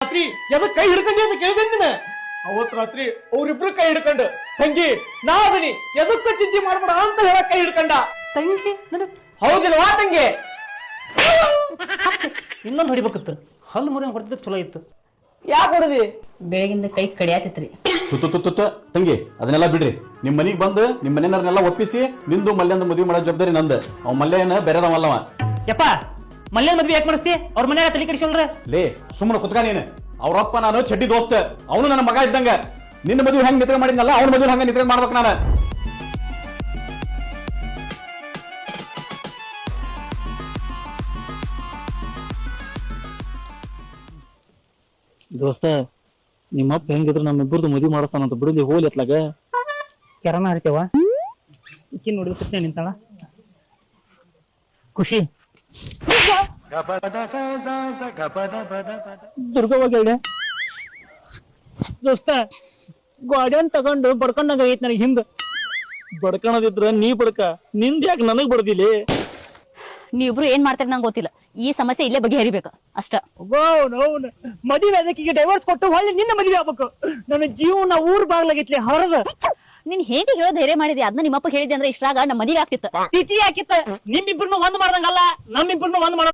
ರಾತ್ರಿ ಎದಕ್ ಕೈ ಹಿಡ್ಕೊಂಡಿ ಅಂತ ಕೇಳಿದೇನ ಅವತ್ ರಾತ್ರಿ ಅವ್ರಿಬ್ರು ಕೈ ಹಿಡ್ಕೊಂಡು ತಂಗಿ ನಾ ಅದನಿ ಎದಕ್ಕ ಚಿಂತೆ ಮಾಡ್ಬೇಡ ಅಂತ ಹೇಳಕ್ ಕೈ ಹಿಡ್ಕೊಂಡ ತಂಗಿ ಹೌದಿಲ್ವಾ ತಂಗಿ ಇನ್ನೊಂದು ಹೊಡಿಬೇಕಿತ್ತು ಹಲ್ಲು ಮುರಿ ಹೊಡೆದಿದ್ರೆ ಚಲೋ ಇತ್ತು ಯಾಕೆ ಹೊಡೆದಿ ಬೆಳಗಿಂದ ಕೈ ಕಡಿಯಾತಿತ್ರಿ ತುತ್ತ ತಂಗಿ ಅದನ್ನೆಲ್ಲ ಬಿಡ್ರಿ ನಿಮ್ ಮನಿಗ್ ಬಂದು ನಿಮ್ ಮನೆಯವ್ರನ್ನೆಲ್ಲ ಒಪ್ಪಿಸಿ ನಿಂದು ಮಲ್ಯಂದ ಮದುವೆ ಮಾಡೋ ಜವಾಬ್ದಾರಿ ನಂದು ಅವ್ ಮಲ್ಯನ ಬೇರೆದವಲ್ಲವ. ಯಪ್ಪ ಮಲ್ಯ ಮದ್ವೆ ಯಾಕೆ ಮಾಡಿಸ್ತಿ ಅವ್ರ ಮನ್ಯಾಗ ತಲೆ ಕೆಡಿಸೋಲ್ರ ಲೇ ಸುಮ್ಮನೆ ಕುತ್ಕ ನೀನು ಅವ್ರಪ್ಪ ನಾನು ಚಡ್ಡಿ ದೋಸ್ತ ಅವನು ನನ್ನ ಮಗ ಇದ್ದಂಗ ನಿನ್ನ ಮದುವೆ ಹೆಂಗ್ ನಿದ್ರೆ ಮಾಡಿದ್ನಲ್ಲ ಅವ್ನ ಮದುವೆ ಹಂಗ ನಿದ್ರೆ ಮಾಡ್ಬೇಕು ನಾನು. ದೋಸ್ತ ನಿಮ್ಮಪ್ಪ ಹೆಂಗಿದ್ರು ನಮ್ಮಿಬ್ಬರದು ಮದುವೆ ಮಾಡಿಸ್ತಾನಂತ ಬಿಡಲಿ ಹೋಲಿ ಎತ್ಲಾಗ ಕೆರನ ಹರಿತೇವ ಈಕಿ ನೋಡಿದ್ರೆ ಸುತ್ತನೆ ನಿಂತಾಳ ಖುಷಿ ದುರ್ಗವಾಗಿ ದೋಸ್ತ ಗಾಡಿಯನ್ ತಗೊಂಡು ಬಡ್ಕೊಂಡಂಗ ಐತ್ ನನಗೆ ಹಿಂದ ಬಡ್ಕಣದಿದ್ರ ನೀ ಬಡ್ಕ ನಿಂದ ಯಾಕೆ ನನಗ್ ಬಡ್ದಿಲಿ ನೀವಿಬ್ರು ಏನ್ ಮಾಡ್ತಾರೆ ನಂಗೆ ಗೊತ್ತಿಲ್ಲ ಈ ಸಮಸ್ಯೆ ಇಲ್ಲೇ ಬಗೆಹರಿಬೇಕು ಅಷ್ಟ ಮದುವೆ ಅದಕ್ಕೆ ಡೈವರ್ಸ್ ಕೊಟ್ಟು ಹೊಳ್ಳಿ ನಿನ್ನ ಮದುವೆ ಆಗ್ಬೇಕು ನನ್ನ ಜೀವನ ಊರ್ ಬಾಗ್ಲಾಗಿತ್ಲಿ ಹೊರದ ನೀನ್ ಹೇಗೆ ಹೇಳೋ ಧೈರ್ಯ ಮಾಡಿದ್ಯಾ ಅದನ್ನ ನಿಮ್ಮಪ್ಪ ಹೇಳಿದೆ ಅಂದ್ರೆ ಇಷ್ಟಾಗ ನಮ್ಮ ಮದುವೆ ಆಗ್ತಿತ್ತು ತಿಥಿ ಹಾಕಿತ್ತ ನಿಮ್ಮಿಬ್ರನ್ನ ಒಂದ್ ಮಾಡ್ದಂಗಲ್ಲ ನಮ್ಮಿಬ್ರನ್ನ ಒಂದ್ ಮಾಡ